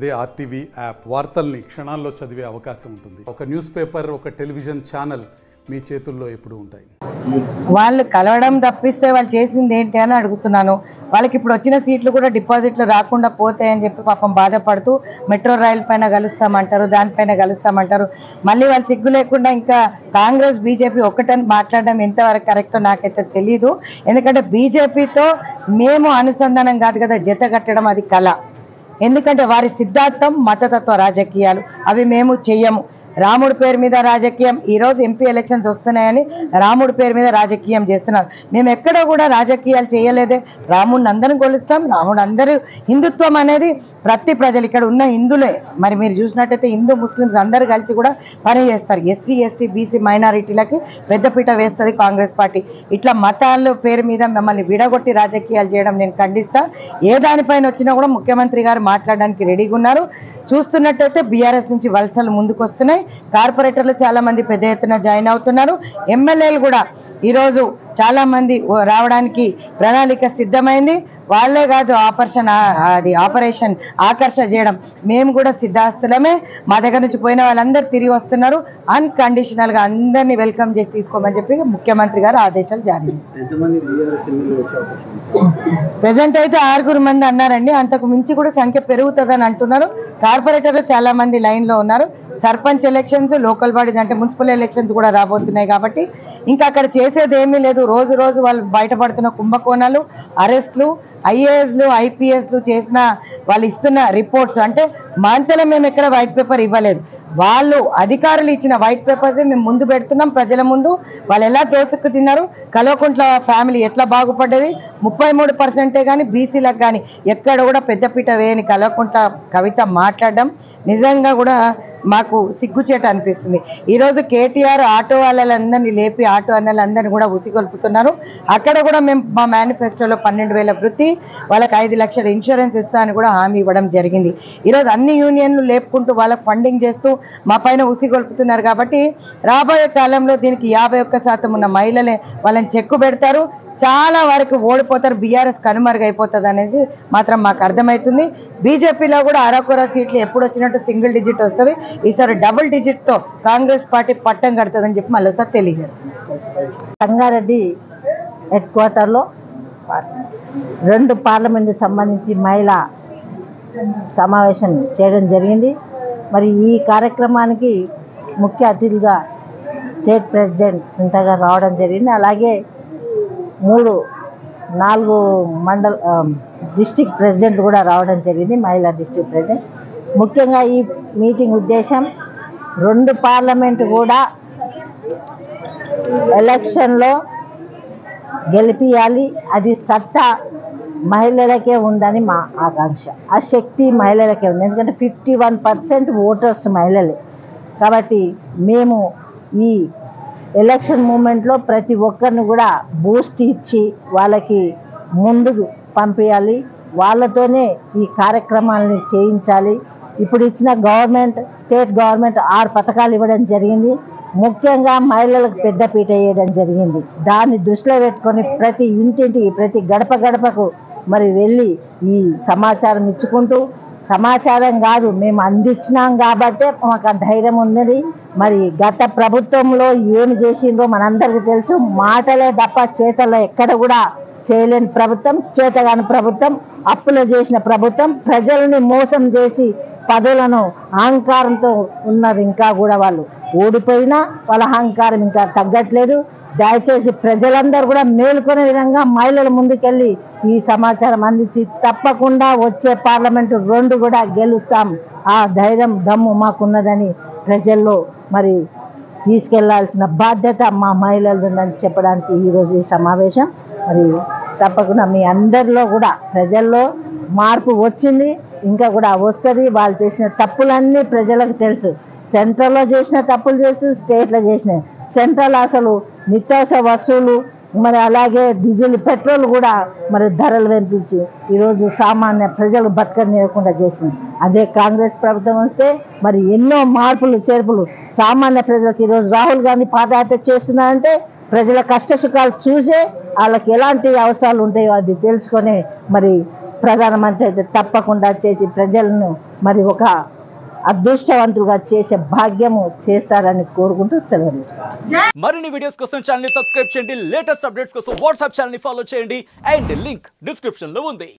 అదే RTV app వార్తల్ని క్షణాల్లో చదివే అవకాశం ఉంటుంది. ఒక న్యూస్ పేపర్, ఒక టెలివిజన్ ఛానల్ మీ చేతుల్లో ఎప్పుడు ఉంటాయి. వాళ్ళు కలవడం తప్పిస్తే వాళ్ళు చేసింది ఏంటి అని అడుగుతున్నాను. వాళ్ళకి ఇప్పుడు వచ్చిన సీట్లు కూడా డిపాజిట్లు రాకుండా పోతాయని చెప్పి పాపం బాధపడుతూ మెట్రో రైల్ పైన కలుస్తామంటారు, దానిపైన కలుస్తామంటారు. మళ్ళీ వాళ్ళు సిగ్గు లేకుండా ఇంకా కాంగ్రెస్ బీజేపీ ఒక్కటని మాట్లాడడం ఎంతవరకు కరెక్టో నాకైతే తెలీదు. ఎందుకంటే బీజేపీతో మేము అనుసంధానం కాదు కదా, జత కట్టడం అది కళ. ఎందుకంటే వారి సిద్ధాంతం మతతత్వ రాజకీయాలు, అవి మేము చెయ్యము. రాముడి పేరు మీద రాజకీయం, ఈరోజు ఎంపీ ఎలక్షన్స్ వస్తున్నాయని రాముడి పేరు మీద రాజకీయం చేస్తున్నారు. మేము ఎక్కడ కూడా రాజకీయాలు చేయలేదే. రాముడిని అందరం కొలుస్తాం, రాముడు అందరూ. హిందుత్వం అనేది ప్రతి ప్రజలు ఇక్కడ ఉన్న హిందువులే. మరి మీరు చూసినట్టయితే హిందూ ముస్లిమ్స్ అందరూ కలిసి కూడా పని చేస్తారు. ఎస్సీ ఎస్టీ బీసీ మైనారిటీలకి పెద్దపీట వేస్తుంది కాంగ్రెస్ పార్టీ. ఇట్లా మతాల పేరు మీద మిమ్మల్ని విడగొట్టి రాజకీయాలు చేయడం నేను ఖండిస్తా. ఏ దానిపైన వచ్చినా కూడా ముఖ్యమంత్రి గారు మాట్లాడడానికి రెడీగా ఉన్నారు. చూస్తున్నట్టయితే బీఆర్ఎస్ నుంచి వలసలు ముందుకు వస్తున్నాయి. కార్పొరేటర్లు చాలా మంది పెద్ద ఎత్తున జాయిన్ అవుతున్నారు. ఎమ్మెల్యేలు కూడా ఈరోజు చాలా మంది రావడానికి ప్రణాళిక సిద్ధమైంది. వాళ్ళే కాదు, ఆపరేషన్ ఆకర్ష చేయడం మేము కూడా సిద్ధాస్తులమే. మా దగ్గర నుంచి పోయిన వాళ్ళందరూ తిరిగి వస్తున్నారు. అన్కండిషనల్గా అందరినీ వెల్కమ్ చేసి తీసుకోమని చెప్పి ముఖ్యమంత్రి గారు ఆదేశాలు జారీ చేశారు. ప్రజెంట్ అయితే 6 మంది అన్నారండి. అంతకు మించి కూడా సంఖ్య పెరుగుతుందని అంటున్నారు. కార్పొరేటర్లు చాలా మంది లైన్లో ఉన్నారు. సర్పంచ్ ఎలక్షన్స్, లోకల్ బాడీస్ అంటే మున్సిపల్ ఎలక్షన్స్ కూడా రాబోతున్నాయి కాబట్టి ఇంకా అక్కడ చేసేది ఏమీ లేదు. రోజు రోజు వాళ్ళు బయటపడుతున్న కుంభకోణాలు, అరెస్టులు, ఐఏఎస్లు ఐపీఎస్లు చేసిన వాళ్ళు ఇస్తున్న రిపోర్ట్స్. అంటే మాంతలో మేము ఎక్కడ వైట్ పేపర్ ఇవ్వలేదు, వాళ్ళు అధికారులు ఇచ్చిన వైట్ పేపర్స్ మేము ముందు పెడుతున్నాం ప్రజల ముందు. వాళ్ళు ఎలా దోసుకు తిన్నారు, కల్వకుంట్ల ఫ్యామిలీ ఎట్లా బాగుపడ్డది, 33% కానీ బీసీలకు కానీ ఎక్కడ కూడా పెద్దపీట వేయని కల్వకుంట్ల కవిత మాట్లాడడం నిజంగా కూడా మాకు సిగ్గుచేట అనిపిస్తుంది. ఈరోజు కేటీఆర్ ఆటో వాళ్ళందరినీ లేపి ఆటో అన్నలందరినీ కూడా ఉసిగొల్పుతున్నారు. అక్కడ కూడా మేము మా మేనిఫెస్టోలో 12,000 వృత్తి, వాళ్ళకి 5 లక్షల ఇన్సూరెన్స్ ఇస్తా అని కూడా హామీ ఇవ్వడం జరిగింది. ఈరోజు అన్ని యూనియన్లు లేపుకుంటూ వాళ్ళకి ఫండింగ్ చేస్తూ మా పైన ఉసిగొల్పుతున్నారు. కాబట్టి రాబోయే కాలంలో దీనికి 51% ఉన్న మహిళలే వాళ్ళని చెక్కు పెడతారు. చాలా వరకు ఓడిపోతారు. బీఆర్ఎస్ కనుమరుగైపోతుంది అనేది మాత్రం మాకు అర్థమవుతుంది. బీజేపీలో కూడా అరకొర సీట్లు ఎప్పుడు వచ్చినట్టు సింగిల్ డిజిట్ వస్తుంది. ఈసారి డబుల్ డిజిట్తో కాంగ్రెస్ పార్టీ పట్టం కడుతుందని చెప్పి మళ్ళీ ఒకసారి తెలియజేస్తుంది. సంగారెడ్డి హెడ్ క్వార్టర్లో 2 పార్లమెంటు సంబంధించి మహిళా సమావేశం చేయడం జరిగింది. మరి ఈ కార్యక్రమానికి ముఖ్య అతిథిగా స్టేట్ ప్రెసిడెంట్ సునీత గారు రావడం జరిగింది. అలాగే 4 మండల డిస్ట్రిక్ట్ ప్రెసిడెంట్ కూడా రావడం జరిగింది, మహిళా డిస్ట్రిక్ట్ ప్రెసిడెంట్. ముఖ్యంగా ఈ మీటింగ్ ఉద్దేశం 2 పార్లమెంటు కూడా ఎలక్షన్లో గెలిపియాలి. అది సత్తా మహిళలకే ఉందని మా ఆకాంక్ష. ఆ శక్తి మహిళలకే ఉంది. ఎందుకంటే 51% ఓటర్స్ మహిళలే. కాబట్టి మేము ఈ ఎలక్షన్ మూమెంట్లో ప్రతి ఒక్కరిని కూడా బూస్ట్ ఇచ్చి వాళ్ళకి ముందుకు పంపించాలి. వాళ్ళతోనే ఈ కార్యక్రమాలని చేయించాలి. ఇప్పుడు ఇచ్చిన గవర్నమెంట్, స్టేట్ గవర్నమెంట్ 6 పథకాలు ఇవ్వడం జరిగింది. ముఖ్యంగా మహిళలకు పెద్దపీట వేయడం జరిగింది. దాన్ని దృష్టిలో పెట్టుకొని ప్రతి ఇంటింటికి, ప్రతి గడప గడపకు మరి వెళ్ళి ఈ సమాచారం ఇచ్చుకుంటూ, సమాచారం కాదు మేము అందించినాం కాబట్టే మాకు ఆ ధైర్యం ఉన్నది. మరి గత ప్రభుత్వంలో ఏమి చేసిండ్రో మనందరికీ తెలుసు. మాటలే తప్ప చేతల్లో ఎక్కడ కూడా చేయలేని ప్రభుత్వం, చేతగాని ప్రభుత్వం, అప్పులు చేసిన ప్రభుత్వం, ప్రజల్ని మోసం చేసి పదవులను అహంకారంతో ఉన్నారు. ఇంకా కూడా వాళ్ళు ఓడిపోయినా వాళ్ళ అహంకారం ఇంకా తగ్గట్లేదు. దయచేసి ప్రజలందరూ కూడా మేలుకొనే విధంగా మహిళల ముందుకెళ్ళి ఈ సమాచారం అందించి తప్పకుండా వచ్చే పార్లమెంటు 2 కూడా గెలుస్తాం, ఆ ధైర్యం దమ్ము మాకున్నదని ప్రజల్లో మరి తీసుకెళ్లాల్సిన బాధ్యత మా మహిళలు ఉందని చెప్పడానికి ఈరోజు ఈ సమావేశం. మరి తప్పకుండా మీ అందరిలో కూడా ప్రజల్లో మార్పు వచ్చింది, ఇంకా కూడా వస్తుంది. వాళ్ళు చేసిన తప్పులన్నీ ప్రజలకు తెలుసు. సెంట్రల్లో చేసిన తప్పులు చేస్తూ స్టేట్లో చేసిన, సెంట్రల్ అసలు నిత్యావసర వస్తువులు మరి అలాగే డీజిల్ పెట్రోల్ కూడా మరి ధరలు పెంపించి ఈరోజు సామాన్య ప్రజలు బతకనివ్వకుండా చేసింది. అదే కాంగ్రెస్ ప్రభుత్వం వస్తే మరి ఎన్నో మార్పులు చేర్పులు సామాన్య ప్రజలకు. ఈరోజు రాహుల్ గాంధీ పాదయాత్ర చేస్తున్నారంటే ప్రజల కష్ట సుఖాలు చూసే వాళ్ళకి ఎలాంటి అవసరాలు ఉంటాయో అది తెలుసుకొని మరి ప్రధానమంత్రి అయితే తప్పకుండా చేసి ప్రజలను మరి ఒక అదృష్టవంతులుగా చేసే భాగ్యము చేస్తారని కోరుకుంటూ సెలవు తీసుకుంటాం. మరిన్ని వీడియోస్ కోసం ఛానల్ ని సబ్స్క్రైబ్ చేయండి, లేటెస్ట్ అప్డేట్స్ కోసం వాట్సాప్ ఛానల్ ని ఫాలో చేయండి అండ్ లింక్ డిస్క్రిప్షన్ లో ఉంది.